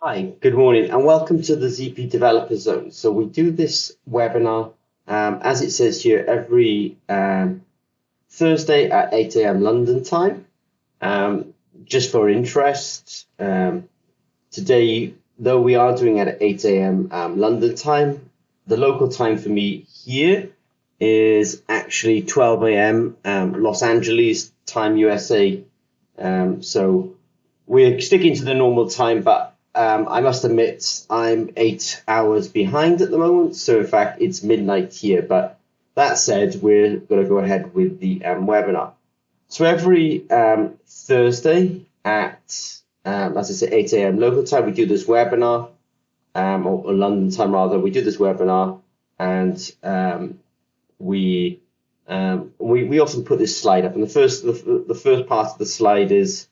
Hi, good morning, and welcome to the ZP Developer Zone. So we do this webinar, as it says here, every Thursday at 8 a.m. London time, just for interest. Today, though we are doing it at 8 a.m. London time, the local time for me here is actually 12 a.m. Los Angeles time, USA. So we're sticking to the normal time, but I must admit I'm 8 hours behind at the moment. So in fact, it's midnight here. But that said, we're going to go ahead with the webinar. So every Thursday at, as I say, 8 a.m. local time, we do this webinar, or London time rather. We do this webinar, and we often put this slide up. And the first part of the slide is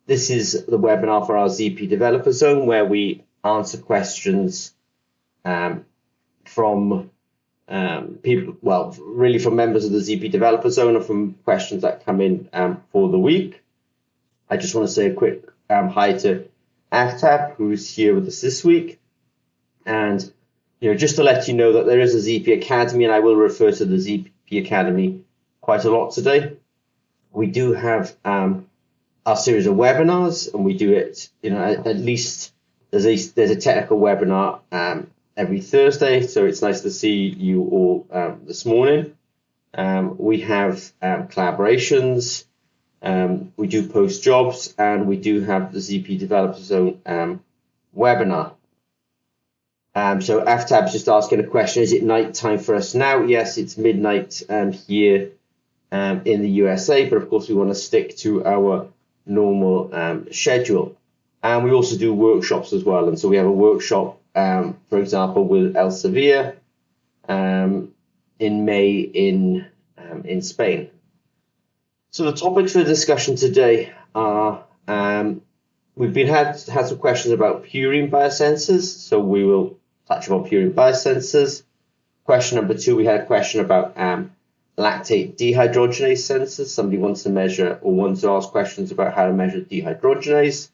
this is the webinar for our ZP Developer Zone, where we answer questions from people, well, really from members of the ZP Developer Zone, or from questions that come in for the week. I just want to say a quick hi to Aftab, who's here with us this week. And just to let you know that there is a ZP Academy, and I will refer to the ZP Academy quite a lot today. We do have our series of webinars, and we do it, at least there's a technical webinar every Thursday. So it's nice to see you all this morning. We have collaborations. We do post jobs, and we do have the ZP Developer Zone webinar. So Aftab's just asking a question: is it night time for us now? Yes, it's midnight here in the USA, but of course we want to stick to our normal schedule. And we also do workshops as well. And so we have a workshop, for example, with Elsevier in May in Spain. So the topics for discussion today are we've had some questions about Purine biosensors, so we will touch on Purine biosensors. Question number 2, we had a question about Lactate dehydrogenase sensors. Somebody wants to measure or wants to ask questions about how to measure dehydrogenase.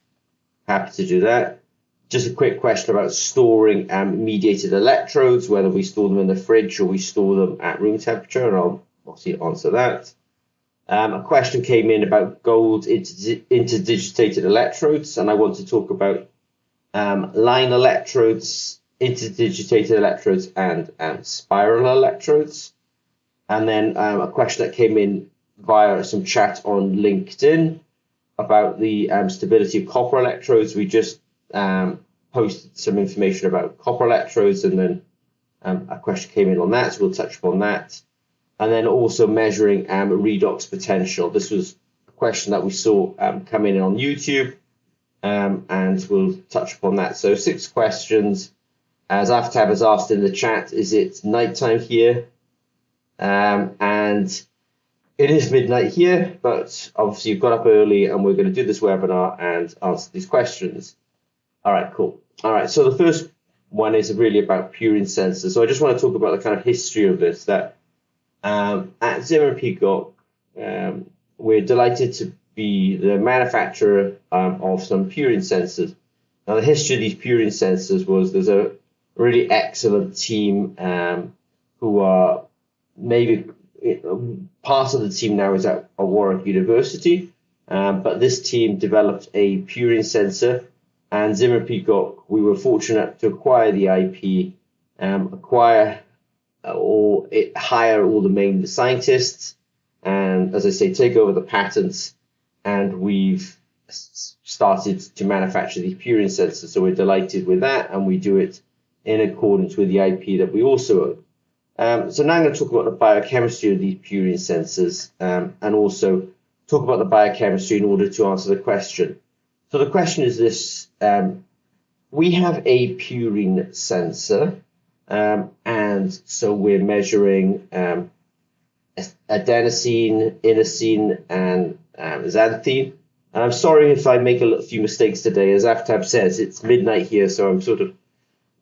Happy to do that. Just a quick question about storing mediated electrodes, whether we store them in the fridge or we store them at room temperature, and I'll obviously answer that. A question came in about gold interdigitated electrodes, and I want to talk about line electrodes, interdigitated electrodes, and spiral electrodes. And then a question that came in via some chat on LinkedIn about the stability of copper electrodes. We just posted some information about copper electrodes, and then a question came in on that, so we'll touch upon that. And then also measuring redox potential. This was a question that we saw come in on YouTube, and we'll touch upon that. So 6 questions. As Aftab has asked in the chat, is it nighttime here? And it is midnight here, but obviously you've got up early, and we're going to do this webinar and answer these questions. All right, cool. All right, so the first one is really about Purine sensors. So I just want to talk about the kind of history of this. That at Zimmer Peacock, we're delighted to be the manufacturer of some Purine sensors. Now, the history of these Purine sensors was there's a really excellent team who are maybe part of the team now is at Warwick University, but this team developed a Purine sensor, and Zimmer Peacock, we were fortunate to acquire the IP, hire all the main scientists, and as I say, take over the patents, and we've started to manufacture these Purine sensors. So we're delighted with that, and we do it in accordance with the IP that we also own. So now I'm going to talk about the biochemistry of these Purine sensors, and also talk about the biochemistry in order to answer the question. So the question is this: we have a Purine sensor, and so we're measuring adenosine, inosine, and xanthine. And I'm sorry if I make a few mistakes today. As Aftab says, it's midnight here, so I'm sort of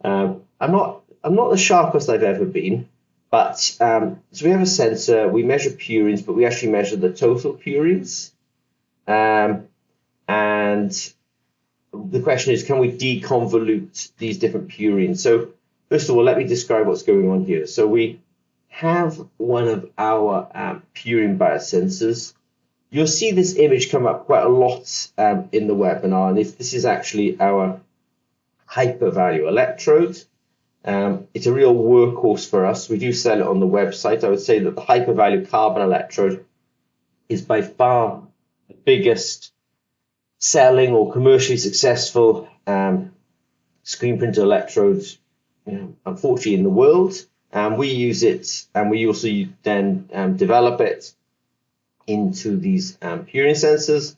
I'm not the sharpest I've ever been. But so we have a sensor, we measure purines, but we actually measure the total purines. And the question is, can we deconvolute these different purines? So first of all, let me describe what's going on here. So we have one of our purine biosensors. You'll see this image come up quite a lot in the webinar, and this is actually our hypervalue electrode. It's a real workhorse for us. We do sell it on the website. I would say that the hypervalue carbon electrode is by far the biggest selling or commercially successful screen printer electrodes, unfortunately, in the world. We use it, and we also then develop it into these Purine sensors.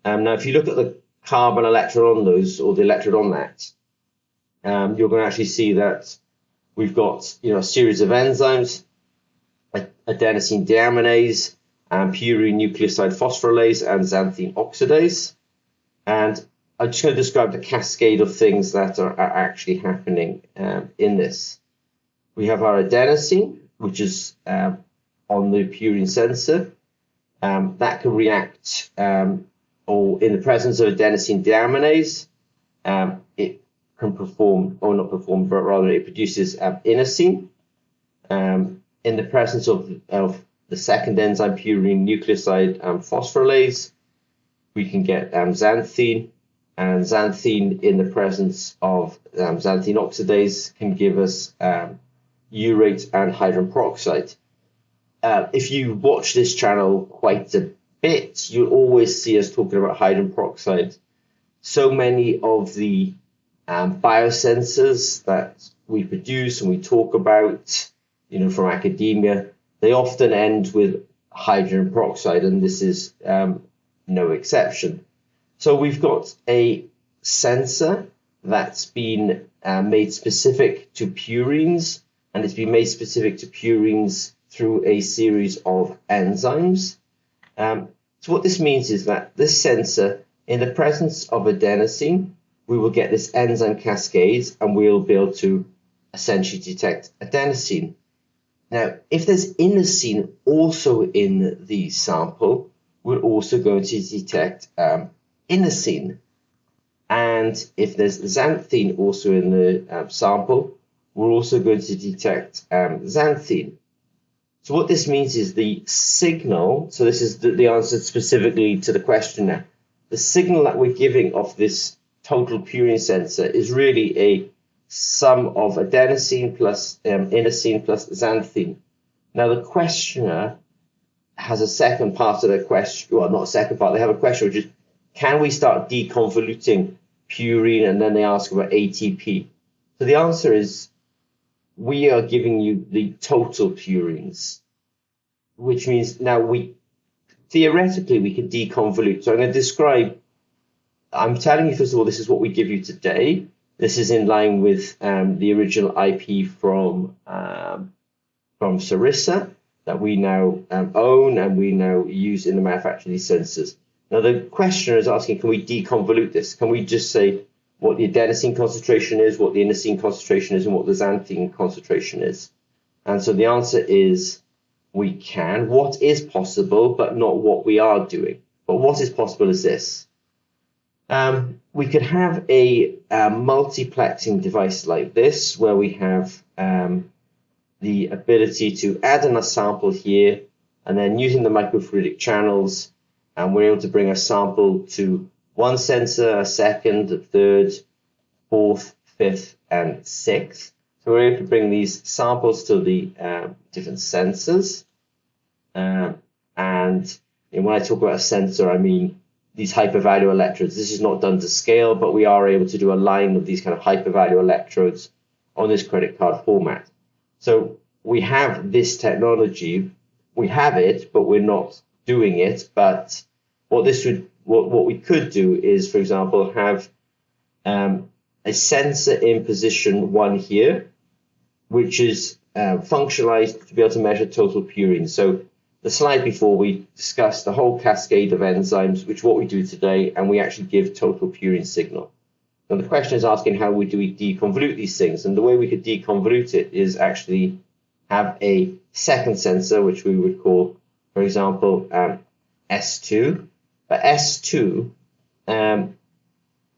Now, if you look at the carbon electrode on those, or the electrode on that, you're going to actually see that we've got a series of enzymes, adenosine deaminase, purine nucleoside phosphorylase, and xanthine oxidase. And I'm just going to describe the cascade of things that are actually happening in this. We have our adenosine, which is on the purine sensor. That can react, or in the presence of adenosine deaminase, it can perform, or not perform, but rather it produces inosine. In the presence of the second enzyme, purine nucleoside phosphorylase, we can get xanthine, and xanthine in the presence of xanthine oxidase can give us urate and hydrogen peroxide. If you watch this channel quite a bit, you'll always see us talking about hydrogen peroxide. So many of the biosensors that we produce and we talk about, from academia, they often end with hydrogen peroxide, and this is no exception. So we've got a sensor that's been made specific to purines, and it's been made specific to purines through a series of enzymes. So what this means is that this sensor, in the presence of adenosine, we will get this enzyme cascade, and we'll be able to essentially detect adenosine. Now, if there's inosine also in the sample, we're also going to detect inosine. And if there's xanthine also in the sample, we're also going to detect xanthine. So what this means is the signal, so this is the answer specifically to the question now, the signal that we're giving of this total purine sensor is really a sum of adenosine plus inosine plus xanthine. Now the questioner has a second part of the question, well, not a second part, they have a question which is, can we start deconvoluting purine? And then they ask about ATP. So the answer is, we are giving you the total purines, which means now theoretically we can deconvolute. So I'm going to describe, I'm telling you first of all, this is what we give you today. This is in line with the original IP from Sarissa that we now own and we now use in the manufacture of these sensors. Now the questioner is asking, can we deconvolute this? Can we just say what the adenosine concentration is, what the inosine concentration is, and what the xanthine concentration is? And so the answer is we can. What is possible, but not what we are doing. But what is possible is this. We could have a multiplexing device like this, where we have the ability to add in a sample here, and then using the microfluidic channels, and we're able to bring a sample to one sensor, a second, a third, fourth, fifth, and sixth. So we're able to bring these samples to the different sensors. And when I talk about a sensor, I mean these hypervalue electrodes. This is not done to scale, but we are able to do a line of these kind of hypervalue electrodes on this credit card format. So we have this technology, we have it, but we're not doing it. But what we could do is, for example, have a sensor in position 1 here, which is functionalized to be able to measure total purine. So the slide before, we discussed the whole cascade of enzymes, which what we do today, and we actually give total purine signal. Now the question is asking, how do we deconvolute these things? And the way we could deconvolute it is actually have a second sensor, which we would call, for example, S2. But S2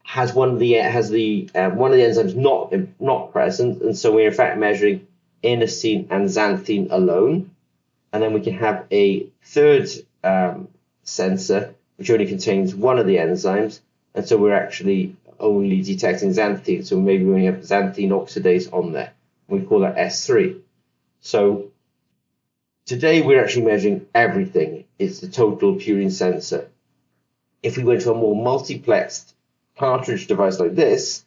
has one of the enzymes not present, and so we're in fact measuring inosine and xanthine alone. And then we can have a third sensor which only contains one of the enzymes, and so we're actually only detecting xanthine. So maybe we only have xanthine oxidase on there. We call that S3. So today we're actually measuring everything. It's the total purine sensor. If we went to a more multiplexed cartridge device like this,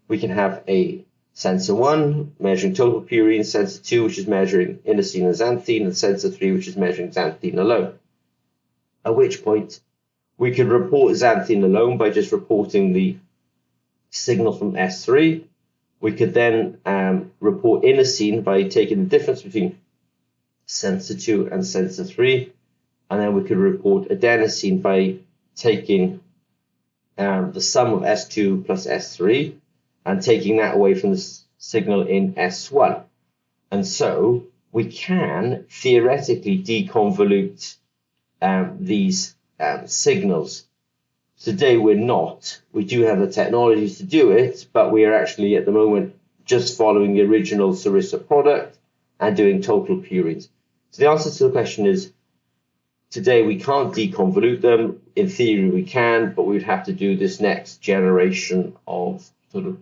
we can have a sensor 1 measuring total purine, sensor 2 which is measuring inosine and xanthine, and sensor 3 which is measuring xanthine alone. At which point we could report xanthine alone by just reporting the signal from S3. We could then report inosine by taking the difference between sensor 2 and sensor 3, and then we could report adenosine by taking the sum of S2 plus S3 and taking that away from the signal in S1. And so we can theoretically deconvolute these signals. Today we're not. We do have the technologies to do it, but we are actually at the moment just following the original Sarissa product and doing total purines. So the answer to the question is, today we can't deconvolute them. In theory we can, but we would have to do this next generation of sort of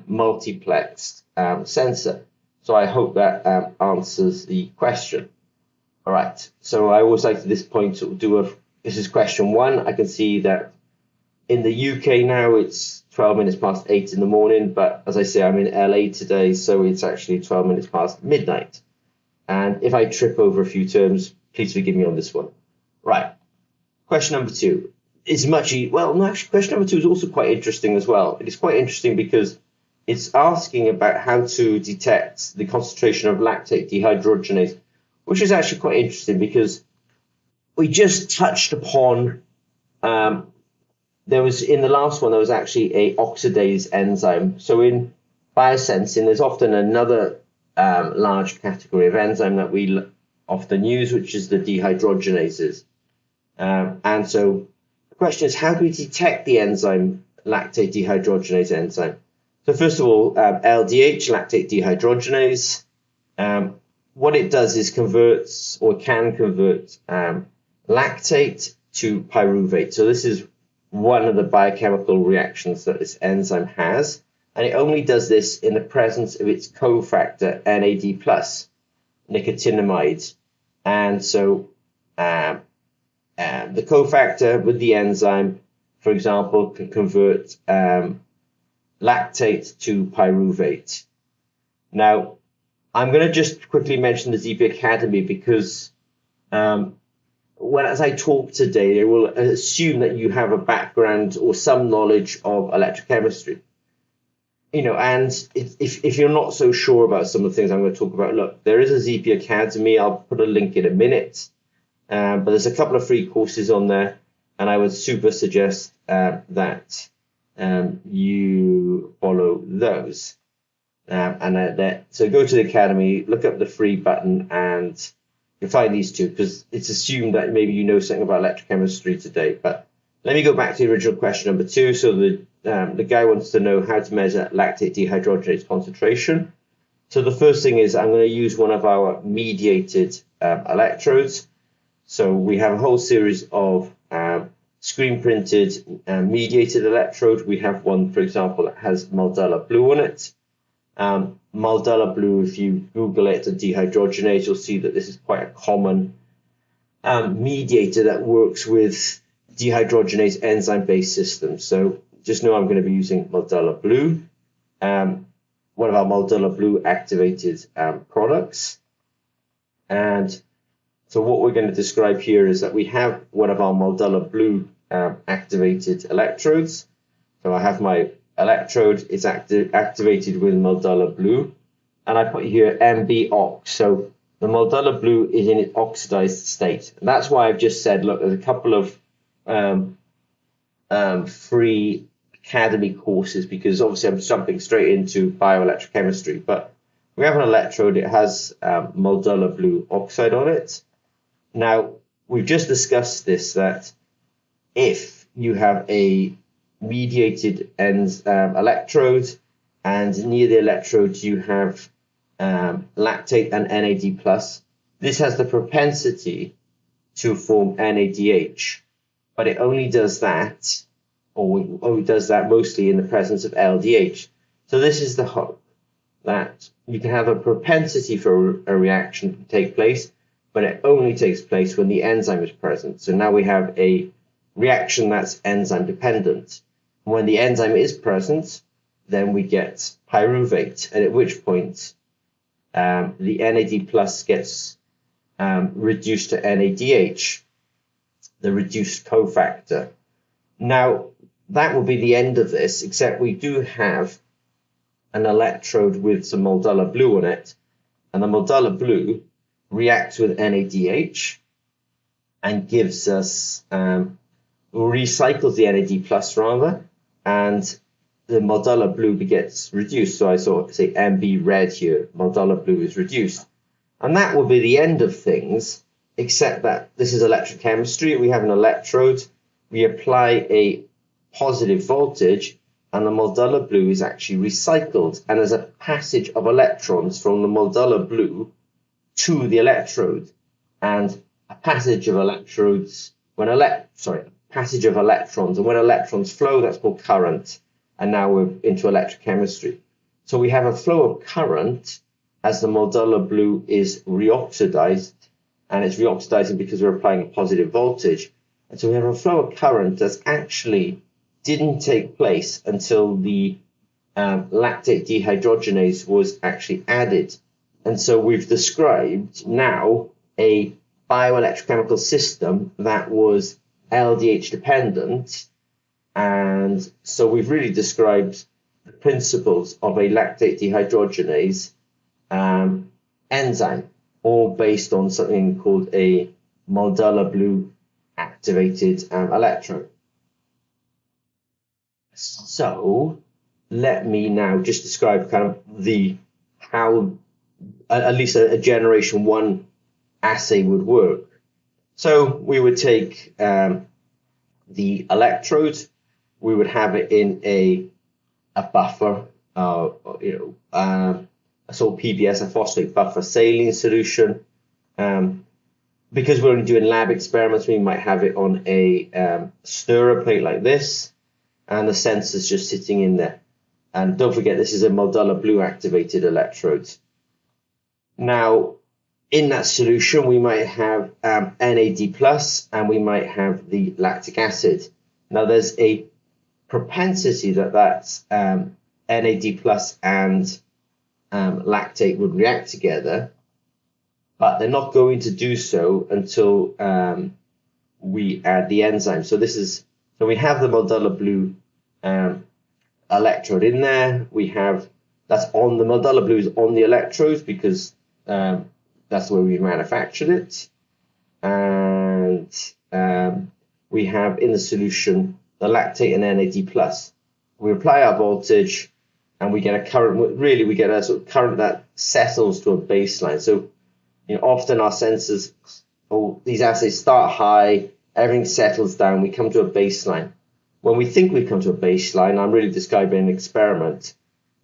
multiplexed sensor. So I hope that answers the question. All right, so I always like to this point to this is question 1. I can see that in the UK now it's 12 minutes past 8 in the morning, but as I say, I'm in LA today, so it's actually 12 minutes past midnight. And if I trip over a few terms, please forgive me on this one. Right, question number 2 is actually, question number 2 is also quite interesting as well. It is quite interesting because it's asking about how to detect the concentration of lactate dehydrogenase, which is actually quite interesting because we just touched upon, there was in the last one, there was actually a oxidase enzyme. So in biosensing, there's often another large category of enzyme that we often use, which is the dehydrogenases. And so the question is, how do we detect the enzyme, lactate dehydrogenase enzyme? So first of all, LDH, lactate dehydrogenase, what it does is can convert lactate to pyruvate. So this is one of the biochemical reactions that this enzyme has, and it only does this in the presence of its cofactor NAD+, nicotinamide. And so the cofactor with the enzyme, for example, can convert lactate to pyruvate. Now, I'm going to just quickly mention the ZP Academy because as I talk today, I will assume that you have a background or some knowledge of electrochemistry. And if you're not so sure about some of the things I'm going to talk about, look, there is a ZP Academy. I'll put a link in a minute. But there's a couple of free courses on there, and I would super suggest that you follow those. So go to the Academy, look up the free button, and you'll find these two, because it's assumed that maybe you know something about electrochemistry today. But let me go back to the original question number 2. So the guy wants to know how to measure lactate dehydrogenase concentration. So the first thing is I'm going to use one of our mediated electrodes. So we have a whole series of screen printed mediated electrodes. We have one, for example, that has Maldella blue on it. Maldella blue, if you Google it and dehydrogenase, you'll see that this is quite a common mediator that works with dehydrogenase enzyme-based systems. So just know I'm going to be using Maldella blue, one of our Maldella blue activated products. And so what we're going to describe here is that we have one of our Maldella blue activated electrodes. So I have my electrode, it's activated with Maldella blue, and I put here MbOx. So the Maldella blue is in its oxidized state. And that's why I've just said, look, there's a couple of free Academy courses, because obviously I'm jumping straight into bioelectrochemistry. But we have an electrode, it has Maldella blue oxide on it. Now, we've just discussed this, that if you have a mediated electrode, and near the electrode you have lactate and NAD+. This has the propensity to form NADH, but it only does that, or only does that mostly in the presence of LDH. So this is the hope, that you can have a propensity for a reaction to take place, but it only takes place when the enzyme is present. So now we have a reaction that's enzyme dependent. When the enzyme is present, then we get pyruvate, and at which point the NAD plus gets reduced to NADH, the reduced cofactor. Now, that will be the end of this, except we do have an electrode with some Moldala blue on it, and the Moldala blue reacts with NADH and gives us, recycles the NAD plus rather, and the Moldala blue gets reduced. So I saw, say, MB red here, Moldala blue is reduced. And that will be the end of things, except that this is electrochemistry. We have an electrode, we apply a positive voltage, and the Moldala blue is actually recycled. And there's a passage of electrons from the Moldala blue to the electrode. And a passage of electrons, passage of electrons. And when electrons flow, that's called current. And now we're into electrochemistry. So we have a flow of current as the Moldala blue is reoxidized, and it's reoxidizing because we're applying a positive voltage. And so we have a flow of current that's actually didn't take place until the lactate dehydrogenase was actually added. And so we've described now a bioelectrochemical system that was LDH dependent. And so we've really described the principles of a lactate dehydrogenase enzyme, all based on something called a Moldala blue activated electrode. So let me now just describe kind of how at least a generation 1 assay would work. So we would take the electrode, we would have it in a buffer, a sort of PBS, a phosphate buffer saline solution. Because we're only doing lab experiments, we might have it on a stirrer plate like this, and the sensor's just sitting in there. And don't forget, this is a Moldala blue activated electrode. Now, in that solution, we might have NAD plus, and we might have the lactic acid. Now, there's a propensity that that's NAD plus and lactate would react together, but they're not going to do so until we add the enzyme. So we have the Moldala blue electrode in there. We have that's on the Moldala blue is on the electrodes because that's where we manufactured it, and we have in the solution the lactate and NAD plus. We apply our voltage, and we get a current. Really, we get a sort of current that settles to a baseline. So, often our sensors, these assays start high, everything settles down, we come to a baseline. When we think we've come to a baseline, I'm really describing an experiment.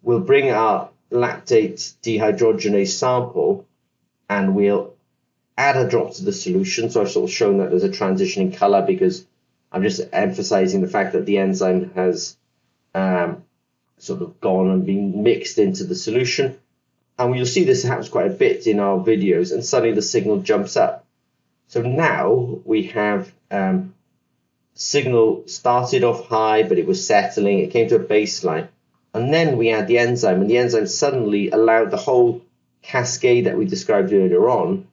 We'll bring our lactate dehydrogenase sample, and we'll add a drop to the solution. So I've sort of shown that there's a transition in color because I'm just emphasizing the fact that the enzyme has sort of gone and been mixed into the solution. And you'll see this happens quite a bit in our videos, and suddenly the signal jumps up. So now we have signal started off high, but it was settling, it came to a baseline. And then we add the enzyme, and the enzyme suddenly allowed the whole cascade that we described earlier on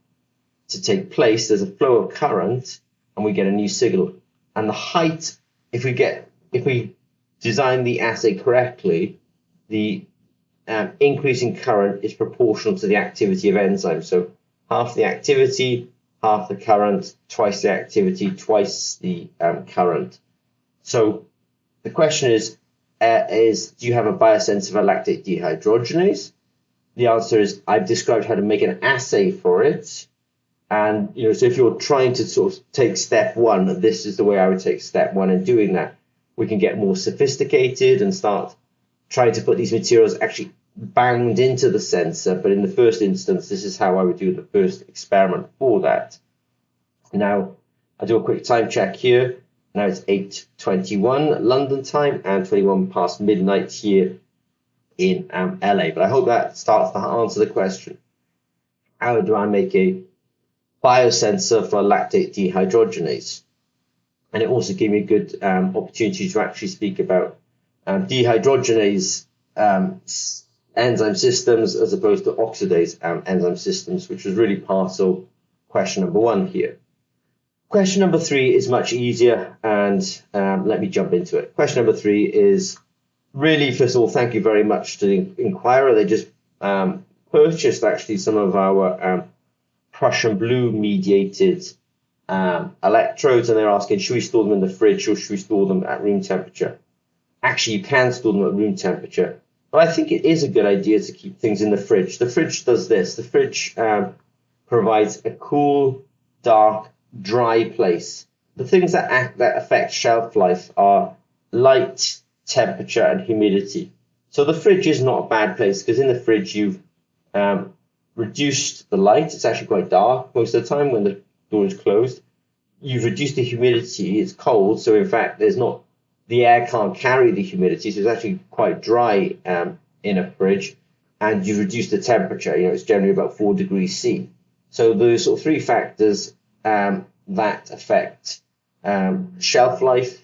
to take place. There's a flow of current, and we get a new signal. And the height, if we design the assay correctly, the increase in current is proportional to the activity of enzymes. So half the activity, half the current, twice the activity, twice the current. So the question is do you have a biosensor for lactate dehydrogenase? The answer is I've described how to make an assay for it. And so if you're trying to sort of take step 1, this is the way I would take step 1 in doing that. we can get more sophisticated and start trying to put these materials actually bound into the sensor. But in the first instance, this is how I would do the first experiment for that. Now, I do a quick time check here. Now it's 8:21 London time and 21 past midnight here in LA. But I hope that starts to answer the question. How do I make a biosensor for lactate dehydrogenase? And it also gave me a good opportunity to actually speak about dehydrogenase enzyme systems as opposed to oxidase enzyme systems, which was really part of question number 1 here. Question number 3 is much easier, and let me jump into it. Question number 3 is really, first of all, thank you very much to the inquirer. They just purchased actually some of our Prussian blue mediated electrodes, and they're asking, should we store them in the fridge or should we store them at room temperature? Actually, you can store them at room temperature, but I think it is a good idea to keep things in the fridge. The fridge does this. The fridge provides a cool, dark, dry place. The things that affect shelf life are light, temperature, and humidity. So the fridge is not a bad place, because in the fridge you've reduced the light. It's actually quite dark most of the time when the door is closed. You've reduced the humidity. It's cold, so in fact the air can't carry the humidity, so it's actually quite dry in a fridge. And you've reduced the temperature. It's generally about 4 degrees C. So those sort of 3 factors that affect shelf life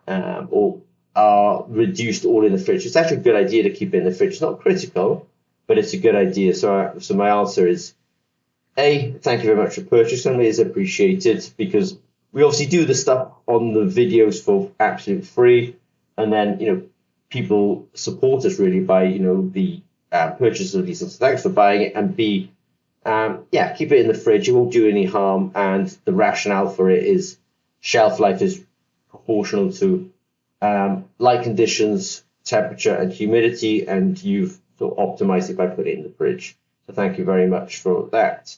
or are reduced all in the fridge. It's actually a good idea to keep it in the fridge. It's not critical, but it's a good idea. So my answer is A, thank you very much for purchasing. It is appreciated, because we obviously do the stuff on the videos for absolutely free, and then people support us really by the purchase of these. So thanks for buying it. And B, keep it in the fridge. It won't do any harm, and the rationale for it is shelf life is proportional to light conditions, temperature, and humidity, and you've sort of optimized it by putting it in the fridge. So thank you very much for that.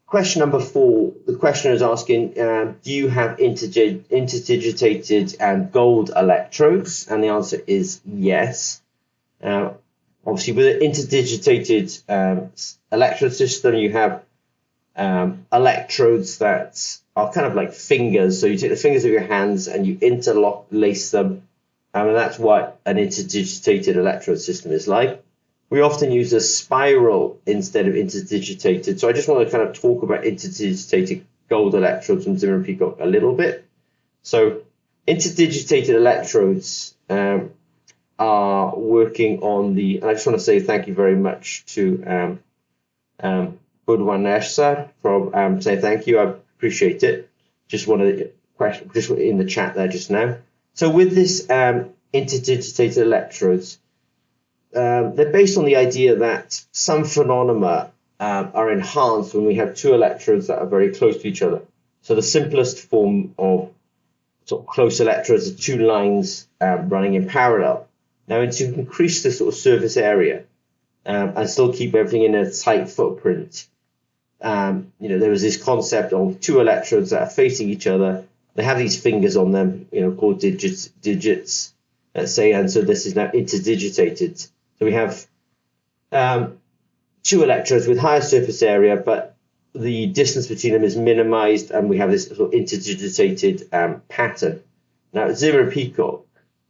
Question number 4, the questioner is asking, do you have interdigitated and gold electrodes? And the answer is yes. Obviously, with an interdigitated electrode system, you have electrodes that are kind of like fingers. So you take the fingers of your hands and you interlace them, and that's what an interdigitated electrode system is like. We often use a spiral instead of interdigitated. So I just want to kind of talk about interdigitated gold electrodes from Zimmer & Peacock a little bit. So interdigitated electrodes are working on and I just want to say thank you very much to Budwanesa from say thank you. I appreciate it. Just wanted question just in the chat there just now. So with this interdigitated electrodes, they're based on the idea that some phenomena are enhanced when we have 2 electrodes that are very close to each other. So the simplest form of sort of close electrodes are 2 lines running in parallel. Now, to increase the sort of surface area and still keep everything in a tight footprint, there was this concept of 2 electrodes that are facing each other. They have these fingers on them, called digits, let's say, and so this is now interdigitated. So we have 2 electrodes with higher surface area, but the distance between them is minimized, and we have this sort of interdigitated pattern. Now, at Zimmer & Peacock,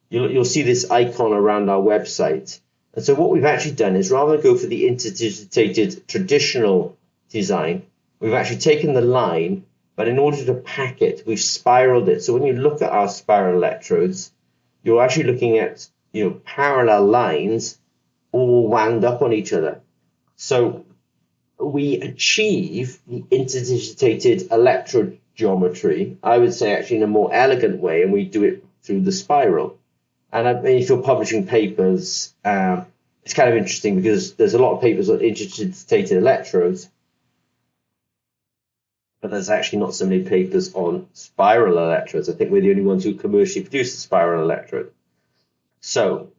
you'll see this icon around our website. And so what we've actually done is, rather than go for the interdigitated traditional design, we've actually taken the line, but in order to pack it, we've spiraled it. So when you look at our spiral electrodes, you're actually looking at parallel lines all wound up on each other. So we achieve the interdigitated electrode geometry, I would say, actually in a more elegant way, and we do it through the spiral. And if you're publishing papers, it's kind of interesting because there's a lot of papers on interdigitated electrodes, but there's actually not so many papers on spiral electrodes. I think we're the only ones who commercially produce the spiral electrode. So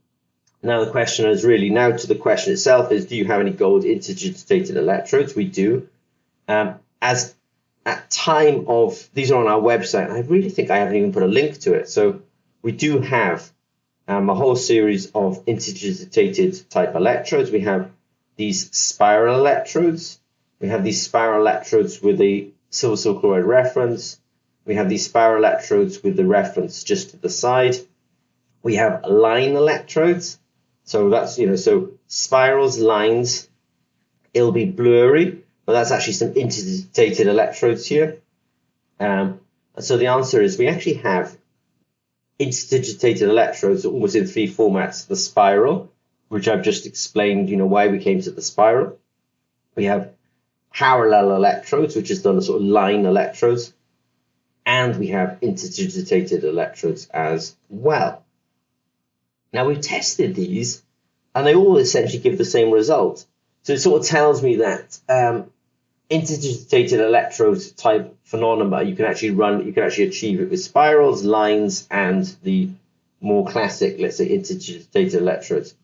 now the question is really, now to the question itself is, do you have any gold interdigitated electrodes? We do. As at time of, these are on our website. I really think I haven't even put a link to it. So we do have a whole series of interdigitated type electrodes. We have these spiral electrodes. We have these spiral electrodes with a silver chloride reference. We have these spiral electrodes with the reference just to the side. We have line electrodes. So that's, so spirals, lines, it'll be blurry, but that's actually some interdigitated electrodes here. So the answer is we actually have interdigitated electrodes almost in three formats. The spiral, which I've just explained, why we came to the spiral. We have parallel electrodes, which is the sort of line electrodes. And we have interdigitated electrodes as well. Now we've tested these, and they all essentially give the same result. So it sort of tells me that interdigitated electrode type phenomena, you can actually achieve it with spirals, lines, and the more classic, let's say, interdigitated electrodes.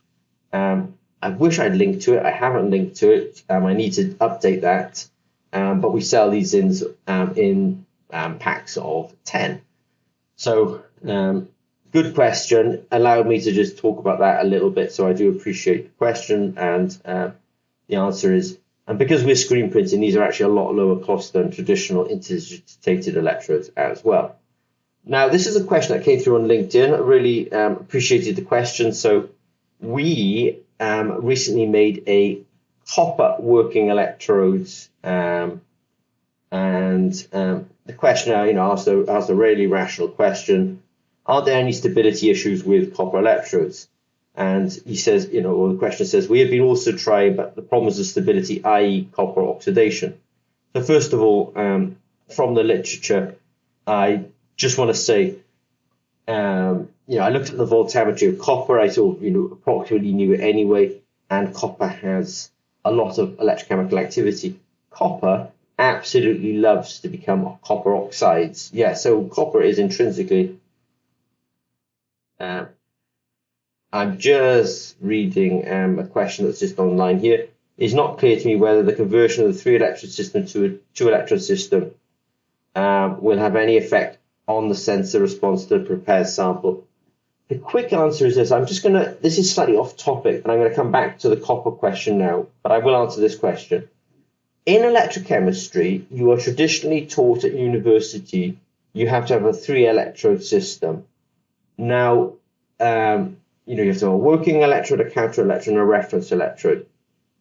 I wish I'd linked to it. I haven't linked to it. I need to update that. But we sell these in packs of 10. So good question. Allowed me to just talk about that a little bit. So I do appreciate the question. And the answer is, and because we're screen printing, these are actually a lot lower cost than traditional interdigitated electrodes as well. Now, this is a question that came through on LinkedIn. I really appreciated the question. So we recently made a copper working electrodes, and the questioner, asked a really rational question: are there any stability issues with copper electrodes? And he says, or the questioner says, we have been also trying, but the problems of stability, i.e. copper oxidation. So first of all, from the literature, I just want to say, I looked at the voltammetry of copper. I sort of, approximately knew it anyway. And copper has a lot of electrochemical activity. Copper absolutely loves to become copper oxides. Yeah, so copper is intrinsically... I'm just reading a question that's just online here. It's not clear to me whether the conversion of the 3-electrode system to a 2-electrode system will have any effect on the sensor response to the prepared sample. The quick answer is this. This is slightly off topic, and I'm going to come back to the copper question now, but I will answer this question. In electrochemistry, you are traditionally taught at university, you have to have a 3-electrode system. Now, you have to have a working electrode, a counter electrode, and a reference electrode.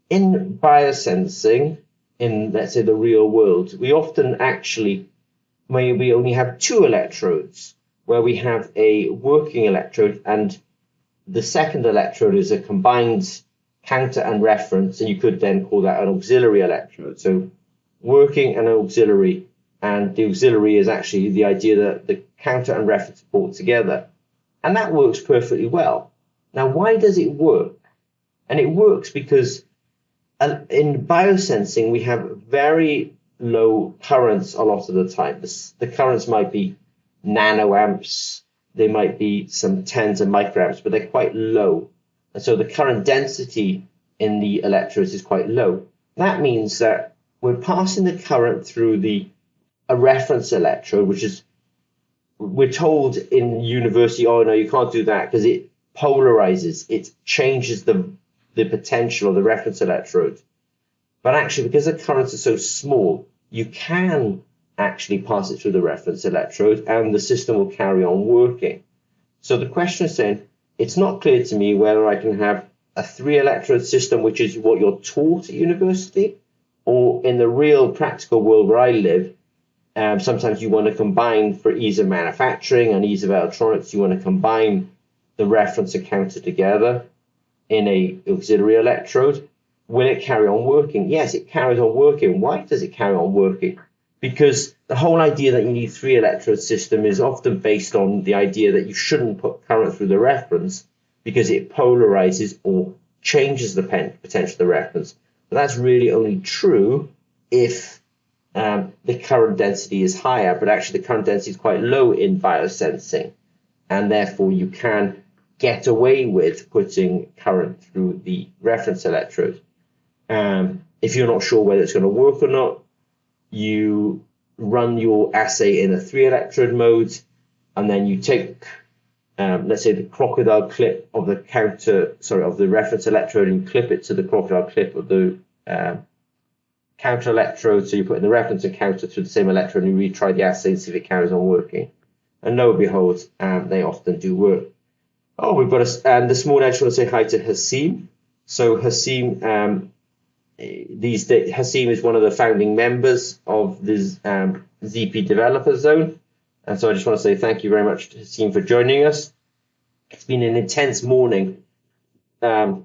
In biosensing, in, let's say, the real world, we often actually maybe only have 2 electrodes, where we have a working electrode and the second electrode is a combined counter and reference, and you could then call that an auxiliary electrode. So working and auxiliary, and the auxiliary is actually the idea that the counter and reference are brought together. And that works perfectly well. Now, why does it work? And it works because in biosensing, we have very low currents a lot of the time. The currents might be nanoamps, they might be some tens of microamps, but they're quite low. And so the current density in the electrodes is quite low. That means that we're passing the current through a reference electrode, which is, we're told in university, oh no, you can't do that because it polarizes, it changes the potential of the reference electrode. But actually, because the currents are so small, you can actually pass it through the reference electrode and the system will carry on working. So the question is saying, it's not clear to me whether I can have a 3-electrode system, which is what you're taught at university, or in the real practical world where I live, sometimes you want to combine, for ease of manufacturing and ease of electronics, you want to combine the reference and counter together in a auxiliary electrode. Will it carry on working? Yes, it carries on working. Why does it carry on working? Because the whole idea that you need 3-electrode system is often based on the idea that you shouldn't put current through the reference because it polarizes or changes the potential of the reference. But that's really only true if the current density is higher, but actually the current density is quite low in biosensing, and therefore you can get away with putting current through the reference electrode. If you're not sure whether it's going to work or not, you run your assay in a 3-electrode mode, and then you take, let's say, the crocodile clip of the of the reference electrode, and you clip it to the crocodile clip of the counter electrode. So you put in the reference and counter through the same electrode, and you retry the assay and see if it carries on working. And lo and behold, they often do work. Oh, we've got this morning I just want to say hi to Hasim. So Hasim, Hasim is one of the founding members of this ZP Developer Zone. And so I just want to say thank you very much to Hasim for joining us. It's been an intense morning. I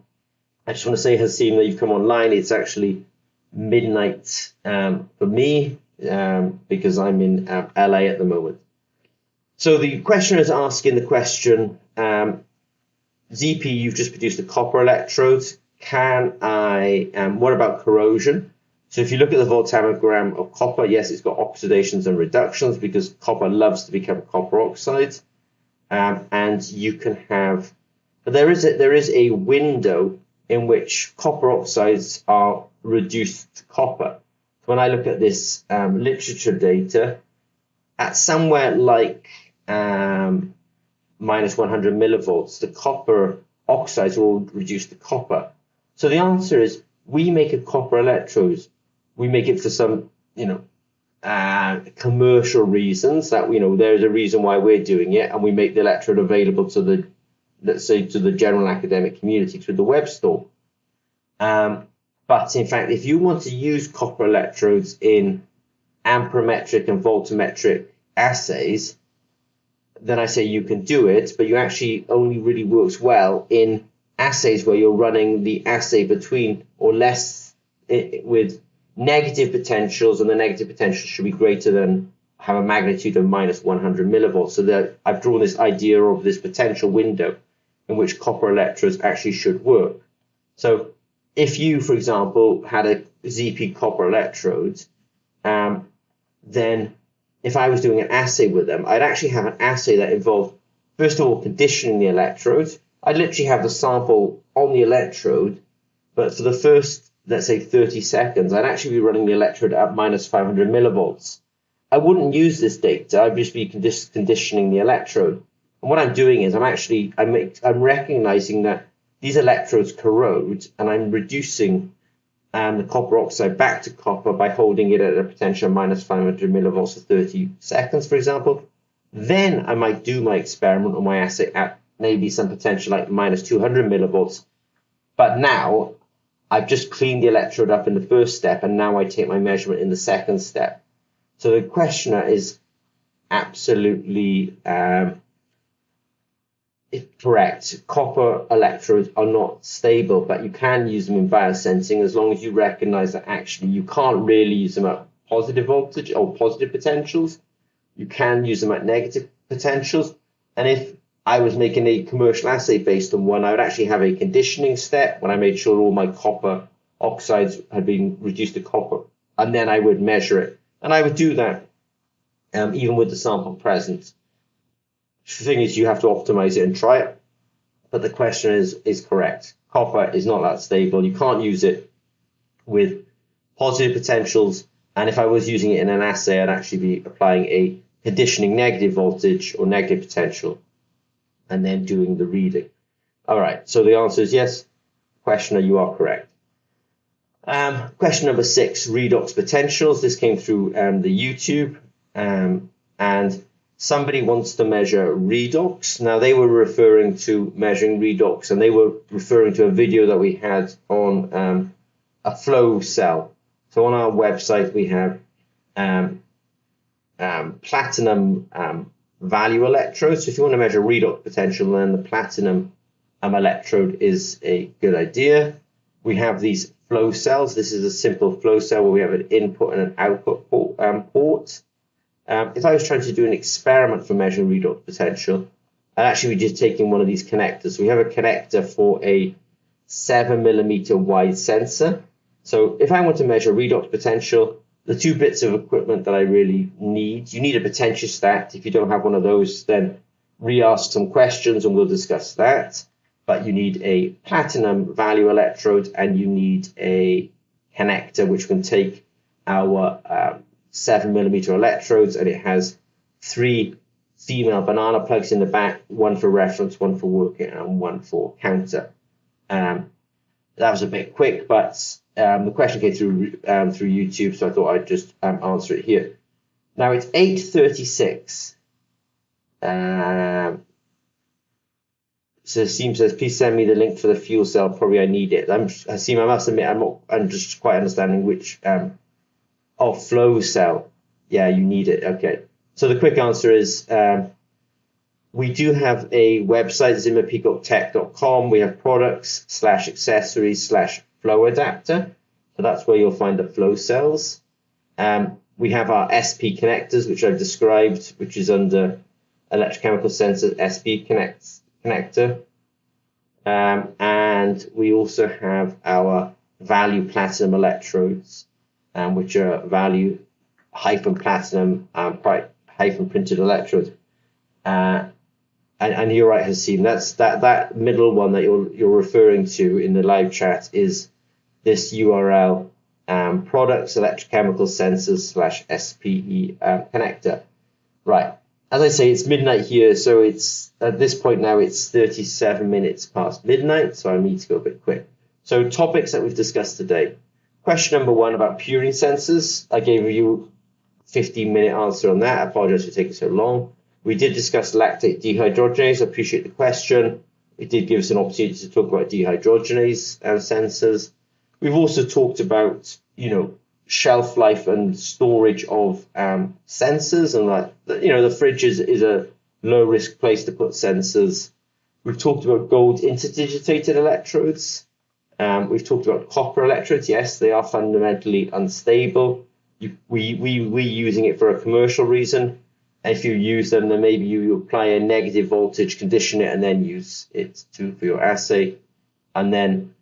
just want to say, Hasim, that you've come online. It's actually midnight for me because I'm in LA at the moment. So the questioner is asking the question, ZP, you've just produced a copper electrode. What about corrosion? So if you look at the voltammogram of copper, yes, it's got oxidations and reductions because copper loves to become copper oxide. And you can have, but there is a window in which copper oxides are reduced to copper. So when I look at this literature data, at somewhere like minus 100 millivolts, the copper oxides are all reduced to copper. So the answer is, we make a copper electrode. We make it for some, commercial reasons that, there's a reason why we're doing it, and we make the electrode available to the, let's say, to the general academic community through the web store. But in fact, if you want to use copper electrodes in amperometric and voltammetric assays, then I say you can do it, but you actually only really works well in assays where you're running the assay between or less with negative potentials, and the negative potential should be greater than, have a magnitude of minus 100 millivolts. So that I've drawn this idea of this potential window in which copper electrodes actually should work. So if you, for example, had a ZP copper electrode, then if I was doing an assay with them, I'd actually have an assay that involved, first of all, conditioning the electrode. I'd literally have the sample on the electrode, but for the first, let's say, 30 seconds, I'd actually be running the electrode at minus 500 millivolts. I wouldn't use this data. I'd just be conditioning the electrode. And what I'm doing is I'm recognizing that these electrodes corrode, and I'm reducing the copper oxide back to copper by holding it at a potential of minus 500 millivolts for 30 seconds, for example. Then I might do my experiment or my assay at maybe some potential like minus 200 millivolts. But now I've just cleaned the electrode up in the first step, and now I take my measurement in the second step. So the questioner is absolutely correct. Copper electrodes are not stable, but you can use them in biosensing as long as you recognize that actually you can't really use them at positive voltage or positive potentials. You can use them at negative potentials. And if I was making a commercial assay based on one, I would actually have a conditioning step when I made sure all my copper oxides had been reduced to copper, and then I would measure it. And I would do that even with the sample present. The thing is, you have to optimize it and try it, but the question is correct. Copper is not that stable. You can't use it with positive potentials, and if I was using it in an assay, I'd actually be applying a conditioning negative voltage or negative potential and then doing the reading. All right, so the answer is yes. Questioner, you are correct. Question number 6, redox potentials. This came through the YouTube, and somebody wants to measure redox. Now, they were referring to measuring redox, and they were referring to a video that we had on a flow cell. So on our website, we have platinum value electrodes. So if you want to measure redox potential, then the platinum electrode is a good idea. We have these flow cells. This is a simple flow cell where we have an input and an output port. If I was trying to do an experiment for measuring redox potential, I'd actually be just taking one of these connectors. So we have a connector for a 7mm wide sensor. So if I want to measure redox potential, the 2 bits of equipment that I really need, you need a potentiostat. If you don't have one of those, then re-ask some questions and we'll discuss that. But you need a platinum value electrode, and you need a connector which can take our 7mm electrodes, and it has 3 female banana plugs in the back, one for reference, one for working, and one for counter. That was a bit quick, but the question came through YouTube, so I thought I'd just answer it here. Now it's 8:36. So Seam says, please send me the link for the fuel cell. Probably I need it. I must admit, I'm just quite understanding which flow cell. Yeah, you need it. Okay. So the quick answer is we do have a website, zimmerpeacock.tech.com. We have products / accessories / flow adapter. So that's where you'll find the flow cells. We have our SP connectors, which I've described, which is under electrochemical sensor SP connector. And we also have our value platinum electrodes, which are value -platinum -printed electrodes. And you're right, Hasim. That's that middle one that you're referring to in the live chat is this URL, products electrochemical sensors / SPE connector. Right. As I say, it's midnight here, so it's at this point now it's 37 minutes past midnight, so I need to go a bit quick. So topics that we've discussed today. Question number 1 about Purine sensors. I gave you a 15-minute answer on that. I apologize for taking so long. We did discuss lactate dehydrogenase. I appreciate the question. It did give us an opportunity to talk about dehydrogenase sensors. We've also talked about, shelf life and storage of sensors, and the fridge is a low risk place to put sensors. We've talked about gold interdigitated electrodes. We've talked about copper electrodes. Yes, they are fundamentally unstable. We're using it for a commercial reason. If you use them, then maybe you apply a negative voltage, condition it, and then use it for your assay. And then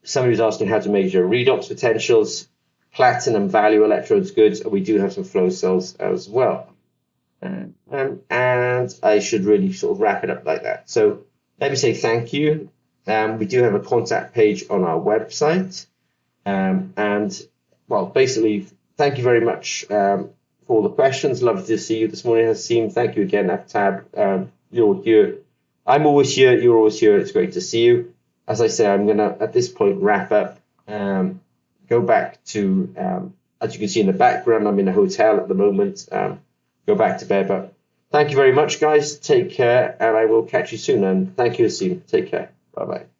somebody was asking how to measure redox potentials. Platinum value electrodes goods, and we do have some flow cells as well. And I should really sort of wrap it up like that. So let me say thank you. We do have a contact page on our website. Basically, thank you very much for all the questions. Lovely to see you this morning, Hasim. Thank you again, Aftab. You're here. I'm always here. You're always here. It's great to see you. As I say, I'm going to, at this point, wrap up. Go back to, as you can see in the background, I'm in a hotel at the moment. Go back to bed. But thank you very much, guys. Take care, and I will catch you soon. And thank you, Hasim. Take care. Bye-bye.